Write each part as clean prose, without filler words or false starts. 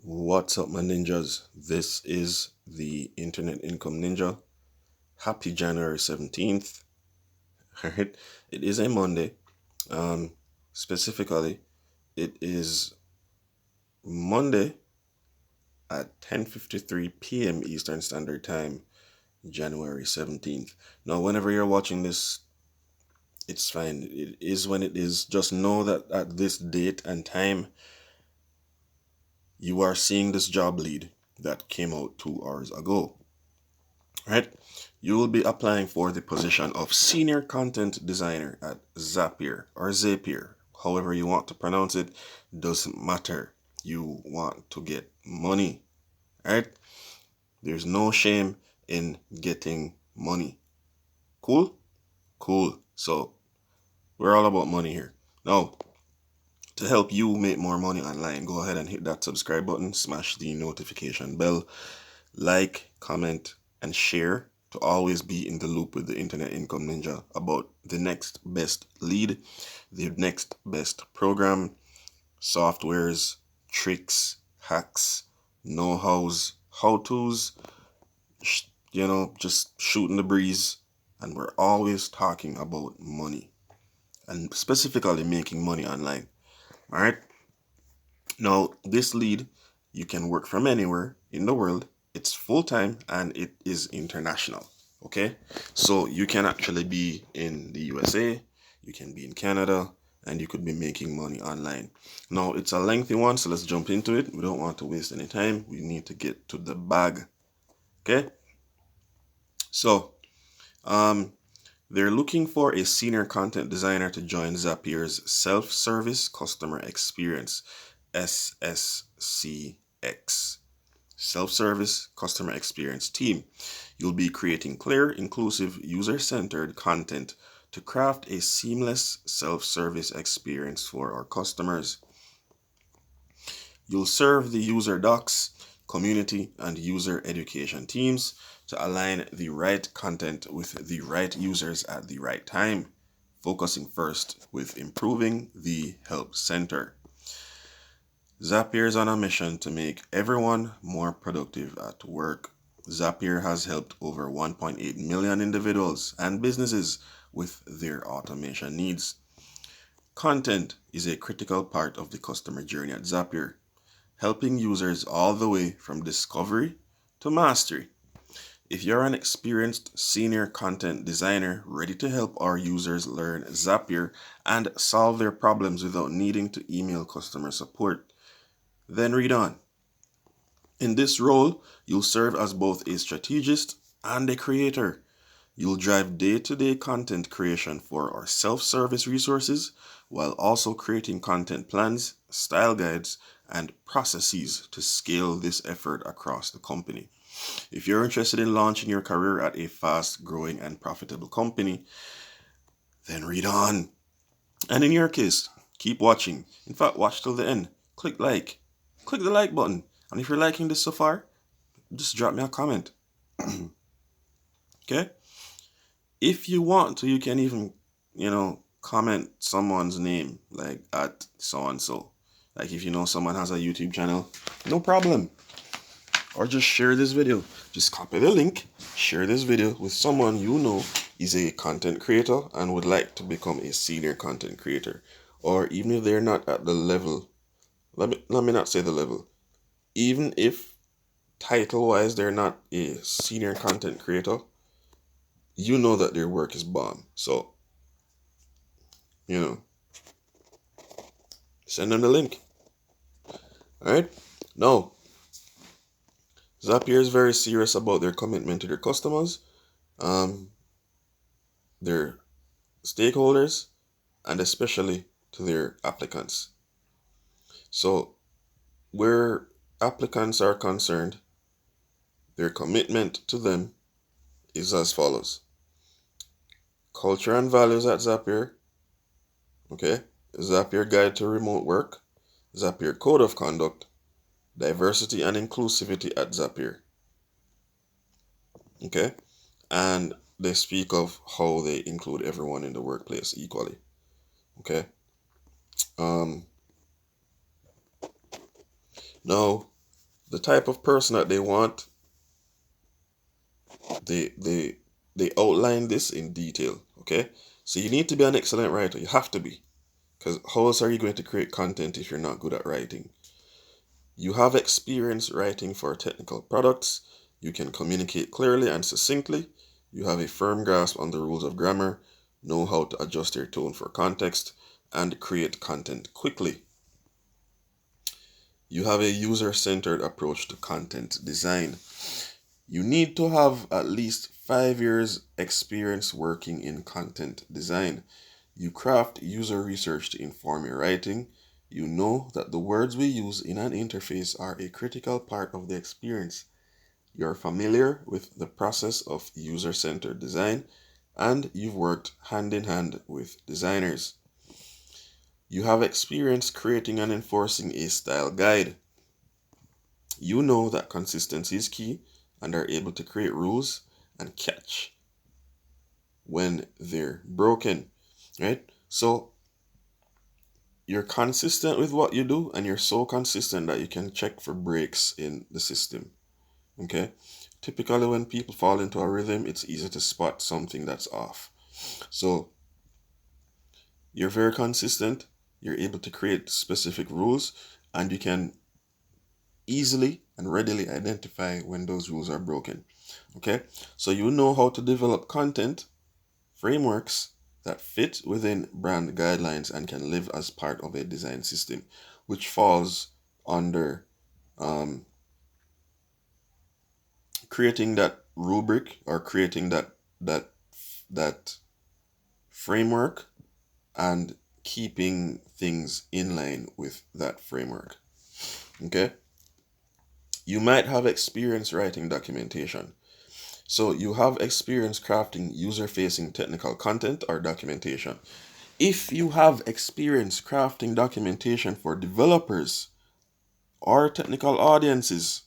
What's up, my ninjas? This is the Internet Income Ninja. Happy January 17th. Alright, it is a Monday. Specifically, it is Monday at 10:53 p.m. Eastern Standard Time, January 17th. Now, whenever you're watching this, it's fine. It is when it is. Just know that at this date and time, you are seeing this job lead that came out 2 hours ago. Right? You will be applying for the position of Senior Content Designer at Zapier or Zapier. However you want to pronounce it, doesn't matter. You want to get money. Right? There's no shame in getting money. Cool? Cool. So, we're all about money here. Now, to help you make more money online, go ahead and hit that subscribe button, smash the notification bell, like, comment, and share to always be in the loop with the Internet Income Ninja about the next best lead, the next best program, softwares, tricks, hacks, know-hows, how-tos, just shooting the breeze. And we're always talking about money and specifically making money online. All right. Now, this lead, you can work from anywhere in the world. It's full-time and it is international. Okay, so you can actually be in the USA, you can be in Canada, and you could be making money online. Now, it's a lengthy one, so let's jump into it. We don't want to waste any time. We need to get to the bag. Okay, so they're looking for a senior content designer to join Zapier's self-service customer experience, SSCX. Self-service customer experience team. You'll be creating clear, inclusive, user-centered content to craft a seamless self-service experience for our customers. You'll serve the user docs, community, and user education teams to align the right content with the right users at the right time, focusing first with improving the help center. Zapier is on a mission to make everyone more productive at work. Zapier has helped over 1.8 million individuals and businesses with their automation needs. Content is a critical part of the customer journey at Zapier, helping users all the way from discovery to mastery. If you're an experienced senior content designer ready to help our users learn Zapier and solve their problems without needing to email customer support, then read on. In this role, you'll serve as both a strategist and a creator. You'll drive day-to-day content creation for our self-service resources while also creating content plans, style guides, and processes to scale this effort across the company. If you're interested in launching your career at a fast-growing and profitable company, then read on. And in your case, keep watching. In fact, watch till the end. Click the like button. And if you're liking this so far, just drop me a comment. Okay? If you want to, you can even, comment someone's name, like at so-and-so. Like if you know someone has a YouTube channel, no problem. Or just share this video. Just copy the link, share this video with someone you know is a content creator and would like to become a senior content creator. Or even if they're not at the level, let me not say the level. Even if title-wise they're not a senior content creator, you know that their work is bomb. So, send them the link. Alright? Now, Zapier is very serious about their commitment to their customers, their stakeholders, and especially to their applicants. So, where applicants are concerned, their commitment to them is as follows. Culture and values at Zapier. Okay. Zapier Guide to Remote Work. Zapier Code of Conduct. Diversity and inclusivity at Zapier. Okay. And they speak of how they include everyone in the workplace equally. Okay. Now, the type of person that they want, they outline this in detail. Okay, so you need to be an excellent writer. You have to be, because how else are you going to create content if you're not good at writing? You have experience writing for technical products. You can communicate clearly and succinctly. You have a firm grasp on the rules of grammar, know how to adjust your tone for context, and create content quickly. You have a user-centered approach to content design. You need to have at least 5 years experience working in content design. You craft user research to inform your writing. You know that the words we use in an interface are a critical part of the experience. You're familiar with the process of user-centered design, and you've worked hand in hand with designers. You have experience creating and enforcing a style guide. You know that consistency is key and are able to create rules and catch when they're broken, right? So you're consistent with what you do, and you're so consistent that you can check for breaks in the system. Okay, typically when people fall into a rhythm, it's easy to spot something that's off. So you're very consistent, you're able to create specific rules, and you can easily and readily identify when those rules are broken. Okay, so you know how to develop content frameworks that fit within brand guidelines and can live as part of a design system, which falls under creating that rubric, or creating that framework and keeping things in line with that framework. Okay, you might have experience writing documentation. So you have experience crafting user-facing technical content or documentation. If you have experience crafting documentation for developers or technical audiences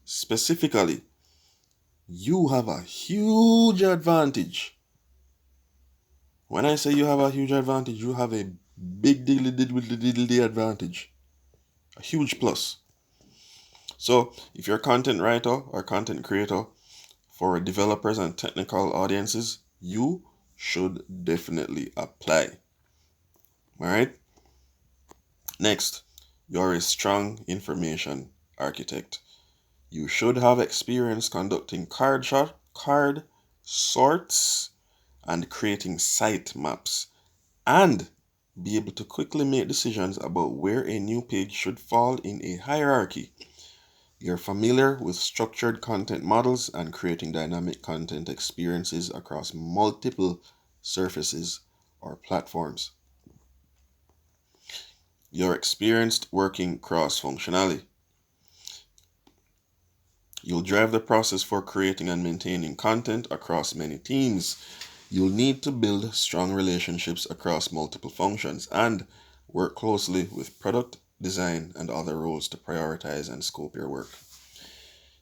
specifically, you have a huge advantage. When I say you have a huge advantage, you have a big diddly advantage. A huge plus. So if you're a content writer or content creator for developers and technical audiences, you should definitely apply. All right. Next, you're a strong information architect. You should have experience conducting card sorts and creating site maps, and be able to quickly make decisions about where a new page should fall in a hierarchy. You're familiar with structured content models and creating dynamic content experiences across multiple surfaces or platforms. You're experienced working cross-functionally. You'll drive the process for creating and maintaining content across many teams. You'll need to build strong relationships across multiple functions and work closely with product, design, and other roles to prioritize and scope your work.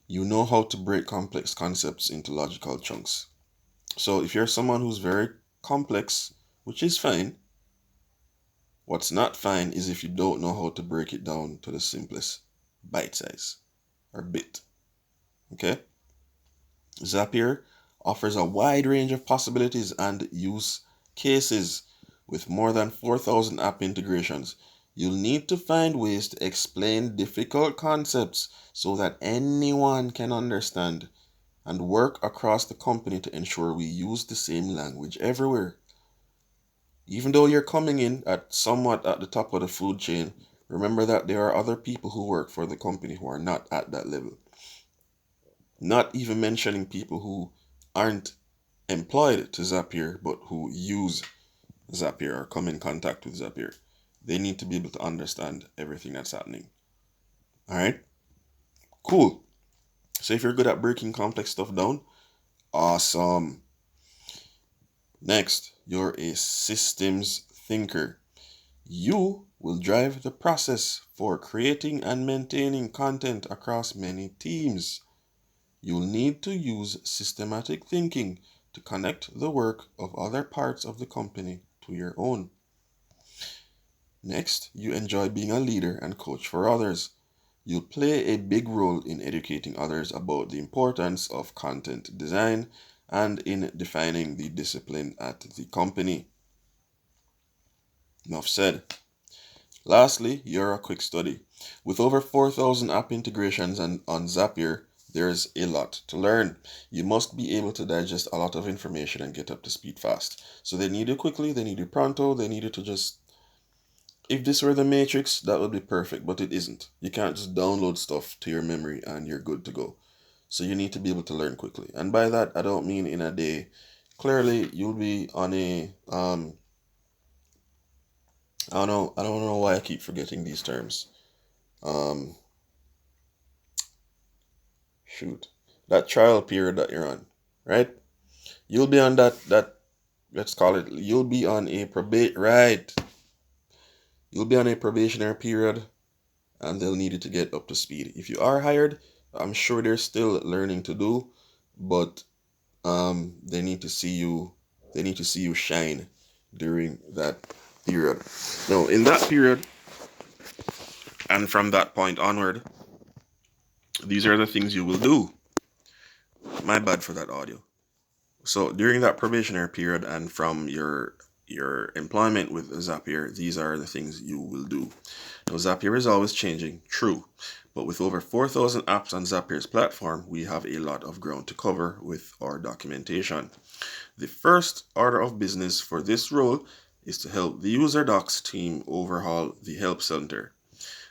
You know how to break complex concepts into logical chunks. So if you're someone who's very complex, which is fine, what's not fine is if you don't know how to break it down to the simplest bite size or bit. Okay? Zapier offers a wide range of possibilities and use cases with more than 4,000 app integrations. You'll need to find ways to explain difficult concepts so that anyone can understand, and work across the company to ensure we use the same language everywhere. Even though you're coming in at somewhat at the top of the food chain, remember that there are other people who work for the company who are not at that level. Not even mentioning people who aren't employed to Zapier, but who use Zapier or come in contact with Zapier. They need to be able to understand everything that's happening. All right? Cool. So if you're good at breaking complex stuff down, awesome. Next, you're a systems thinker. You will drive the process for creating and maintaining content across many teams. You'll need to use systematic thinking to connect the work of other parts of the company to your own. Next, you enjoy being a leader and coach for others. You'll play a big role in educating others about the importance of content design and in defining the discipline at the company. Enough said. Lastly, you're a quick study. With over 4,000 app integrations on Zapier, there's a lot to learn. You must be able to digest a lot of information and get up to speed fast. So they need you quickly, they need you pronto, they need you to just... If this were the Matrix, that would be perfect, but it isn't. You can't just download stuff to your memory and you're good to go. So you need to be able to learn quickly. And by that, I don't mean in a day. Clearly, you'll be on a I don't know why I keep forgetting these terms. Um, Shoot. That trial period that you're on, right? You'll be on that let's call it, you'll be on a right. You'll be on a probationary period and they'll need you to get up to speed. If you are hired, I'm sure there's still learning to do, but they need to see you shine during that period. Now, in that period and from that point onward, these are the things you will do. My bad for that audio. So during that probationary period and from your employment with Zapier, these are the things you will do. Now, Zapier is always changing, true, but with over 4,000 apps on Zapier's platform, we have a lot of ground to cover with our documentation. The first order of business for this role is to help the user docs team overhaul the help center.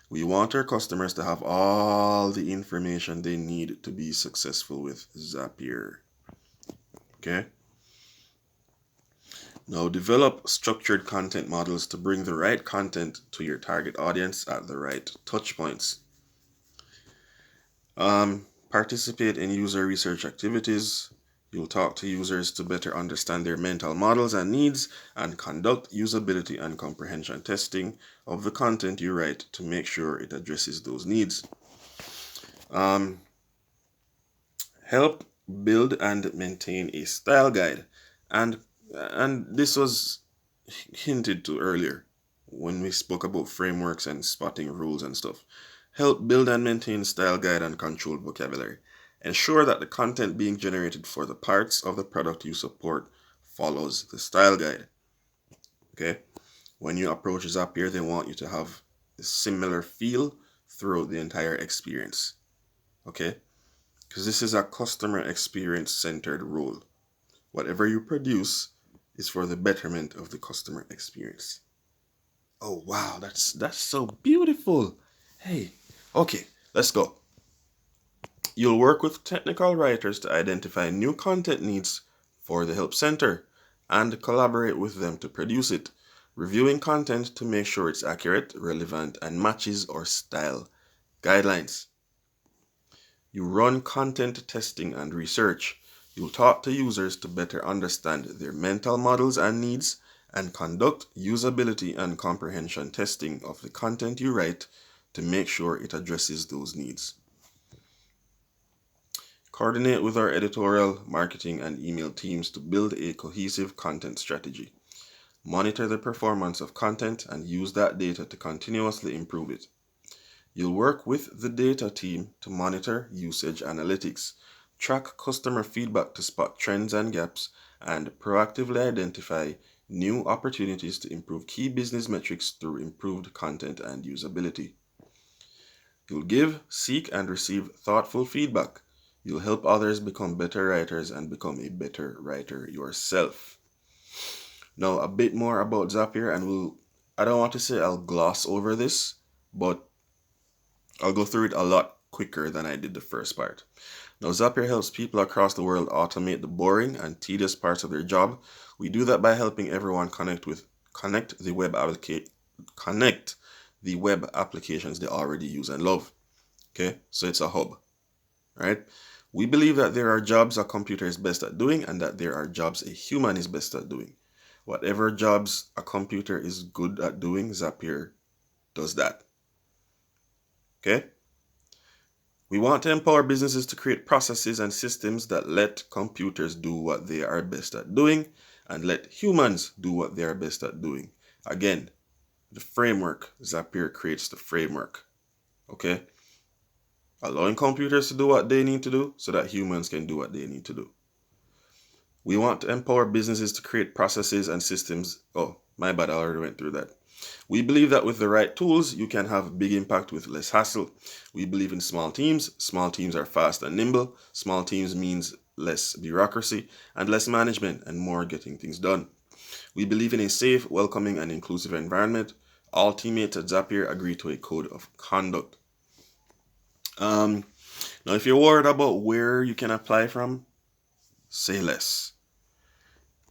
We want our customers to have all the information they need to be successful with Zapier. Okay? Now, develop structured content models to bring the right content to your target audience at the right touch points. Participate in user research activities. You'll talk to users to better understand their mental models and needs and conduct usability and comprehension testing of the content you write to make sure it addresses those needs. Help build and maintain a style guide. And this was hinted to earlier when we spoke about frameworks and spotting rules and stuff. Help build and maintain style guide and control vocabulary. Ensure that the content being generated for the parts of the product you support follows the style guide. Okay? When you approach Zapier, they want you to have a similar feel throughout the entire experience. Okay? Because this is a customer experience centered role. Whatever you produce is for the betterment of the customer experience. Oh wow, that's so beautiful. Hey, okay, let's go. You'll work with technical writers to identify new content needs for the help center and collaborate with them to produce it, reviewing content to make sure it's accurate, relevant, and matches our style guidelines. You run content testing and research. You'll talk to users to better understand their mental models and needs and conduct usability and comprehension testing of the content you write to make sure it addresses those needs. Coordinate with our editorial, marketing, and email teams to build a cohesive content strategy. Monitor the performance of content and use that data to continuously improve it. You'll work with the data team to monitor usage analytics, track customer feedback to spot trends and gaps, and proactively identify new opportunities to improve key business metrics through improved content and usability. You'll give, seek, and receive thoughtful feedback. You'll help others become better writers and become a better writer yourself. Now, a bit more about Zapier, and I don't want to say I'll gloss over this, but I'll go through it a lot quicker than I did the first part. Now, Zapier helps people across the world automate the boring and tedious parts of their job. We do that by helping everyone connect the web applications they already use and love. Okay, so it's a hub, right? We believe that there are jobs a computer is best at doing and that there are jobs a human is best at doing. Whatever jobs a computer is good at doing, Zapier does that. Okay? We want to empower businesses to create processes and systems that let computers do what they are best at doing and let humans do what they are best at doing. Again, the framework, Zapier creates the framework. Okay? allowing computers to do what they need to do so that humans can do what they need to do. We want to empower businesses to create processes and systems. Oh, my bad, I already went through that. We believe that with the right tools, you can have big impact with less hassle. We believe in small teams. Small teams are fast and nimble. Small teams means less bureaucracy and less management and more getting things done. We believe in a safe, welcoming, and inclusive environment. All teammates at Zapier agree to a code of conduct. Now, if you're worried about where you can apply from, say less.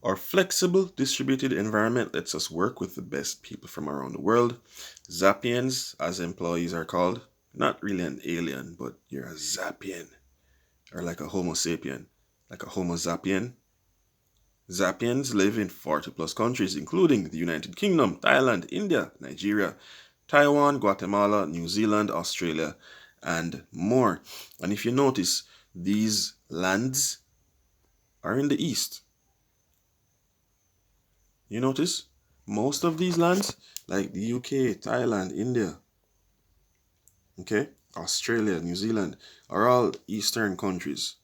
Our flexible, distributed environment lets us work with the best people from around the world. Zapians, as employees are called, not really an alien, but you're a Zapian, or like a Homo sapien, like a Homo Zapien. Zapians live in 40 plus countries, including the United Kingdom, Thailand, India, Nigeria, Taiwan, Guatemala, New Zealand, Australia, and more. And if you notice, these lands are in the east. You notice most of these lands, like the UK, Thailand, India, okay, Australia, New Zealand, are all eastern countries.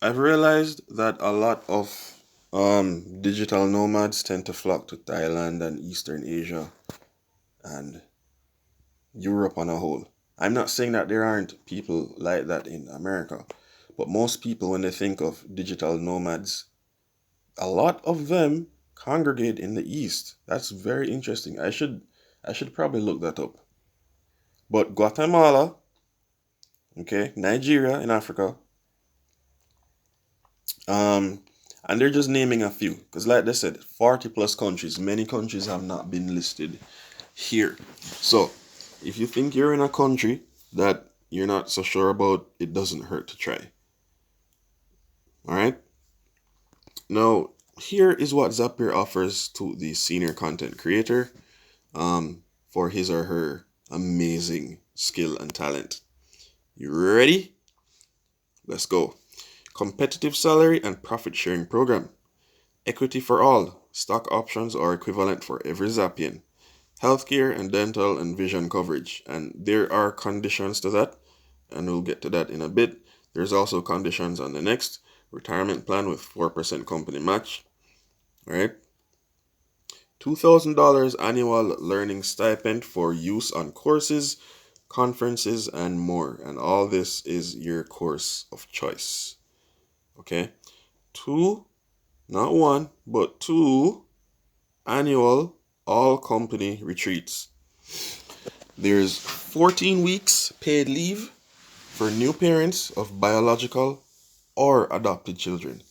I've realized that a lot of digital nomads tend to flock to Thailand and Eastern Asia and Europe on a whole. I'm not saying that there aren't people like that in America, but most people, when they think of digital nomads, a lot of them congregate in the East. That's very interesting. I should probably look that up. But Guatemala, okay, Nigeria in Africa, and they're just naming a few because, like they said, 40 plus countries. Many countries have not been listed here. So, if you think you're in a country that you're not so sure about, it doesn't hurt to try. All right. Now, here is what Zapier offers to the senior content creator for his or her amazing skill and talent. You ready? Let's go. Competitive salary and profit sharing program. Equity for all. Stock options are equivalent for every Zapian. Healthcare and dental and vision coverage. And there are conditions to that, and we'll get to that in a bit. There's also conditions on the next. Retirement plan with 4% company match. All right. $2,000 annual learning stipend for use on courses, conferences, and more. And all this is your course of choice. Okay. 2, not 1, but 2 annual all company retreats. There's 14 weeks paid leave for new parents of biological or adopted children.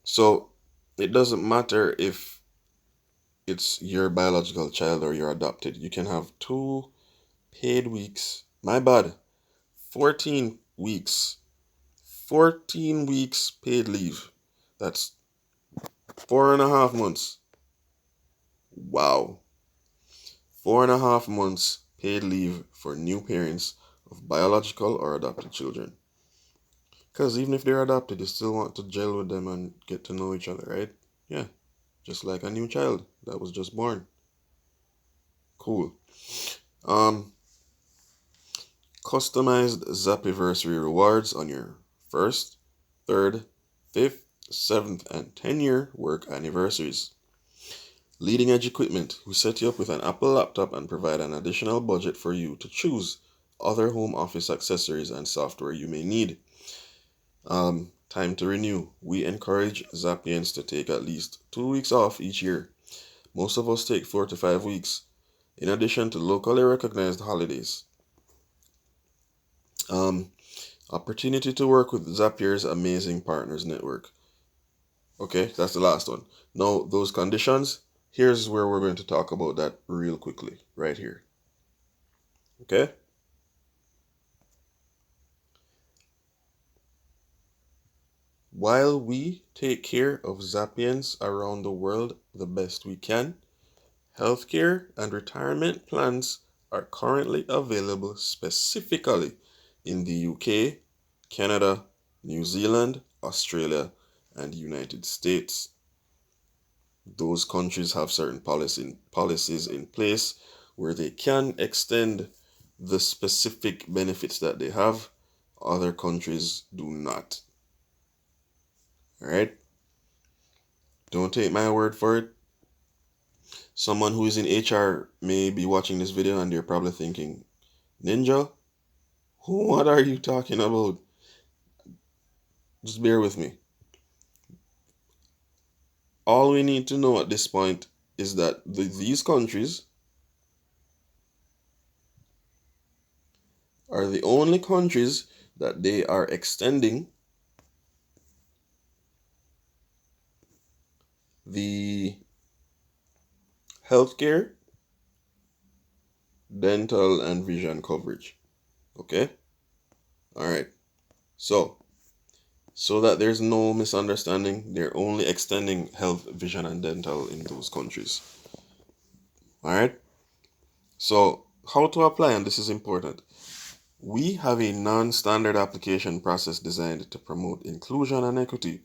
So it doesn't matter if it's your biological child or you're adopted. You can have 2 paid weeks. My bad. 14 weeks. 14 weeks paid leave. That's 4.5 months. Wow. 4.5 months paid leave for new parents of biological or adopted children. Because even if they're adopted, you still want to gel with them and get to know each other, right? Yeah. Just like a new child that was just born. Cool. Customized Zapiversary rewards on your 1st, 3rd, 5th, 7th, and 10-year work anniversaries. Leading edge equipment. We set you up with an Apple laptop and provide an additional budget for you to choose other home office accessories and software you may need. Time to renew. We encourage Zapians to take at least 2 weeks off each year. Most of us take 4 to 5 weeks, in addition to locally recognized holidays. Opportunity to work with Zapier's amazing partners network. Okay, that's the last one. Now, those conditions, here's where we're going to talk about that real quickly, right here. Okay? While we take care of Zapians around the world the best we can, healthcare and retirement plans are currently available specifically in the UK, Canada, New Zealand, Australia, and United States. Those countries have certain policies in place where they can extend the specific benefits that they have. Other countries do not. All right? Don't take my word for it. Someone who is in HR may be watching this video and they're probably thinking, Ninja, what are you talking about? Just bear with me. All we need to know at this point is that these countries are the only countries that they are extending the healthcare, dental, and vision coverage. Okay? All right. So that there's no misunderstanding, they're only extending health, vision, and dental in those countries. All right? So, how to apply, and this is important. We have a non-standard application process designed to promote inclusion and equity.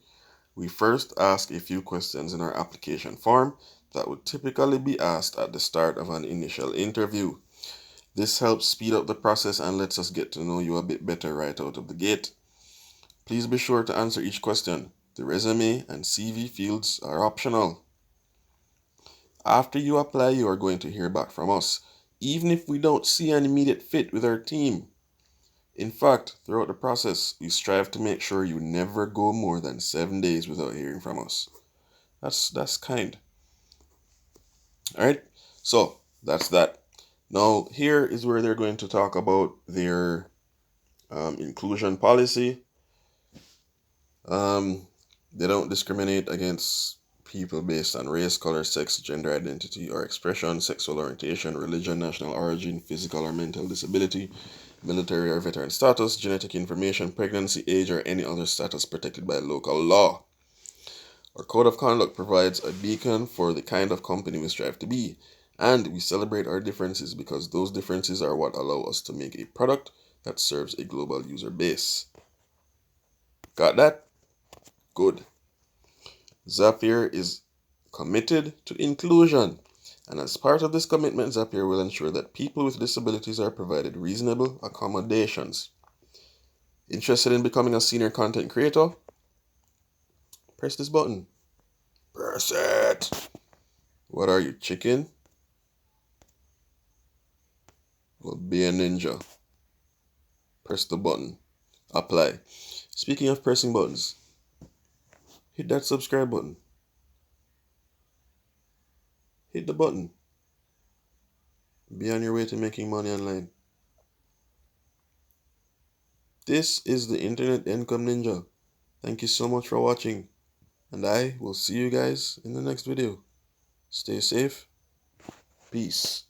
We first ask a few questions in our application form that would typically be asked at the start of an initial interview. This helps speed up the process and lets us get to know you a bit better right out of the gate. Please be sure to answer each question. The resume and CV fields are optional. After you apply, you are going to hear back from us, even if we don't see an immediate fit with our team. In fact, throughout the process, we strive to make sure you never go more than 7 days without hearing from us. That's kind. All right, so that's that. Now, here is where they're going to talk about their inclusion policy. They don't discriminate against people based on race, color, sex, gender identity or expression, sexual orientation, religion, national origin, physical or mental disability, military or veteran status, genetic information, pregnancy, age, or any other status protected by local law. Our code of conduct provides a beacon for the kind of company we strive to be, and we celebrate our differences because those differences are what allow us to make a product that serves a global user base. Got that? Good. Zapier is committed to inclusion, and as part of this commitment, Zapier will ensure that people with disabilities are provided reasonable accommodations. Interested in becoming a senior content creator? Press this button. Press it. What are you, chicken? Well, be a ninja. Press the button. Apply. Speaking of pressing buttons, hit that subscribe button. Hit the button. Be on your way to making money online. This is the Internet Income Ninja. Thank you so much for watching, and I will see you guys in the next video. Stay safe. Peace.